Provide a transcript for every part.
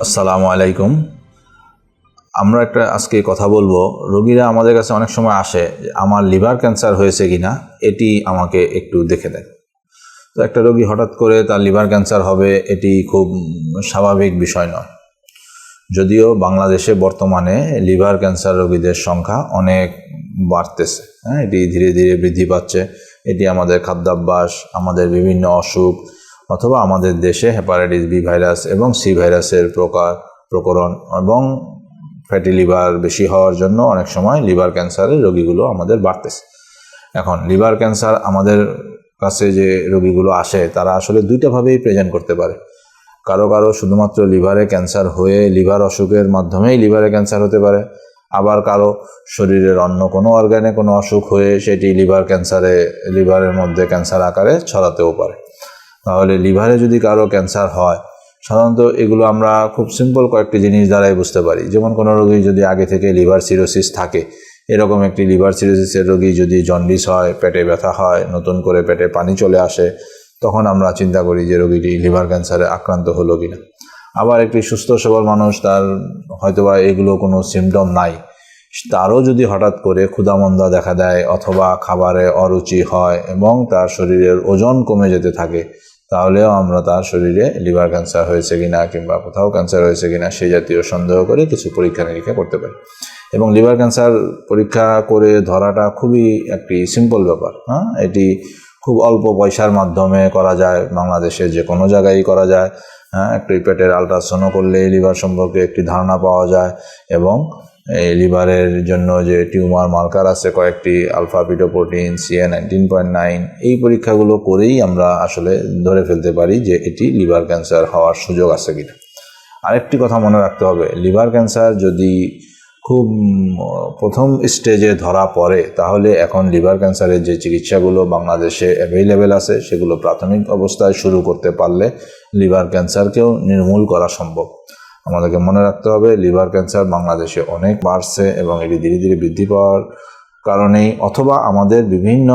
আসসালামু আলাইকুম। আমরা আজকে কথা বলবো, রোগীরা আমাদের কাছে অনেক সময় আসে যে আমার লিভার ক্যান্সার হয়েছে কিনা এটি আমাকে একটু দেখে দেন। তো একটা রোগী হঠাৎ করে তার লিভার ক্যান্সার হবে, এটি খুব স্বাভাবিক বিষয় নয়। যদিও বাংলাদেশে বর্তমানে লিভার ক্যান্সার রোগীদের সংখ্যা অনেক বাড়তেছে, এটি ধীরে ধীরে বৃদ্ধি পাচ্ছে। এটি আমাদের খাদ্যাভ্যাস, আমাদের বিভিন্ন অসুখ, অথবা আমাদের দেশে হেপাটাইটিস বি ভাইরাস এবং সি ভাইরাসের প্রকরণ এবং ফ্যাটি লিভার বেশি হওয়ার জন্য অনেক সময় লিভার ক্যান্সারের রোগীগুলো আমাদের বাড়তেছে। এখন লিভার ক্যান্সার আমাদের কাছে যে রোগীগুলো আসে তারা আসলে দুইটাভাবেই প্রেজেন্ট করতে পারে। কারো কারো শুধুমাত্র লিভারে ক্যান্সার হয়ে লিভার অসুখের মাধ্যমেই লিভারে ক্যান্সার হতে পারে, আবার কারো শরীরের অন্য কোনো অর্গানে কোনো অসুখ হয়ে সেটি লিভারের মধ্যে ক্যান্সার আকারে ছড়াতেও পারে। তাহলে লিভারে যদি কারো ক্যান্সার হয়, সাধারণত এগুলো আমরা খুব সিম্পল কয়েকটি জিনিস দ্বারাই বুঝতে পারি। যেমন কোনো রোগী যদি আগে থেকে লিভার সিরোসিস থাকে, এরকম একটি লিভার সিরোসিসের রোগী যদি জন্ডিস হয়, পেটে ব্যথা হয়, নতুন করে পেটে পানি চলে আসে, তখন আমরা চিন্তা করি যে রোগীটি লিভার ক্যান্সারে আক্রান্ত হলো কিনা। আবার একটি সুস্থ সবল মানুষ, তার হয়তোবা এগুলো কোনো সিমটম নাই, তারও যদি হঠাৎ করে ক্ষুধামন্দা দেখা দেয় অথবা খাবারে অরুচি হয় এবং তার শরীরের ওজন কমে যেতে থাকে, তাহলেও আমরা তার শরীরে লিভার ক্যান্সার হয়েছে কিনা কিংবা কোথাও ক্যান্সার হয়েছে কিনা সেই জাতীয় সন্দেহ করে কিছু পরীক্ষা নিরীক্ষা করতে পারি। এবং লিভার ক্যান্সার পরীক্ষা করে ধরাটা খুবই একটি সিম্পল ব্যাপার। এটি খুব অল্প পয়সার মাধ্যমে করা যায়, বাংলাদেশে যে কোনো জায়গায় করা যায়। একটি পেটের আলট্রাসাউন্ড করলে লিভার সম্পর্কে একটি ধারণা পাওয়া যায় এবং এই লিভারের জন্য যে টিউমার মার্কার আছে কয়েকটি, আলফা পিটোপ্রোটিন, CA 19.9, এই পরীক্ষাগুলো করেই আমরা আসলে ধরে ফেলতে পারি যে এটি লিভার ক্যান্সার হওয়ার সুযোগ আছে কিনা। আরেকটি কথা মনে রাখতে হবে, লিভার ক্যান্সার যদি খুব প্রথম স্টেজে ধরা পড়ে, তাহলে এখন লিভার ক্যান্সারের যে চিকিৎসাগুলো বাংলাদেশে অ্যাভেলেবেল আছে সেগুলো প্রাথমিক অবস্থায় শুরু করতে পারলে লিভার ক্যান্সারকেও নির্মূল করা সম্ভব। আমাদেরকে মনে রাখতে হবে, লিভার ক্যান্সার বাংলাদেশে অনেক বাড়ছে এবং এটি ধীরে ধীরে বৃদ্ধি পাওয়ার কারণেই অথবা আমাদের বিভিন্ন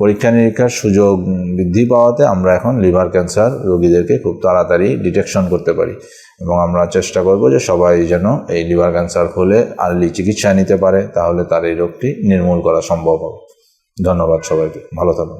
পরীক্ষা নিরীক্ষার সুযোগ বৃদ্ধি পাওয়াতে আমরা এখন লিভার ক্যান্সার রোগীদেরকে খুব তাড়াতাড়ি ডিটেকশন করতে পারি। এবং আমরা চেষ্টা করব যে সবাই যেন এই লিভার ক্যান্সার হলে আর্লি চিকিৎসা নিতে পারে, তাহলে তার এই রোগটি নির্মূল করা সম্ভব হবে। ধন্যবাদ সবাইকে, ভালো থাকুন।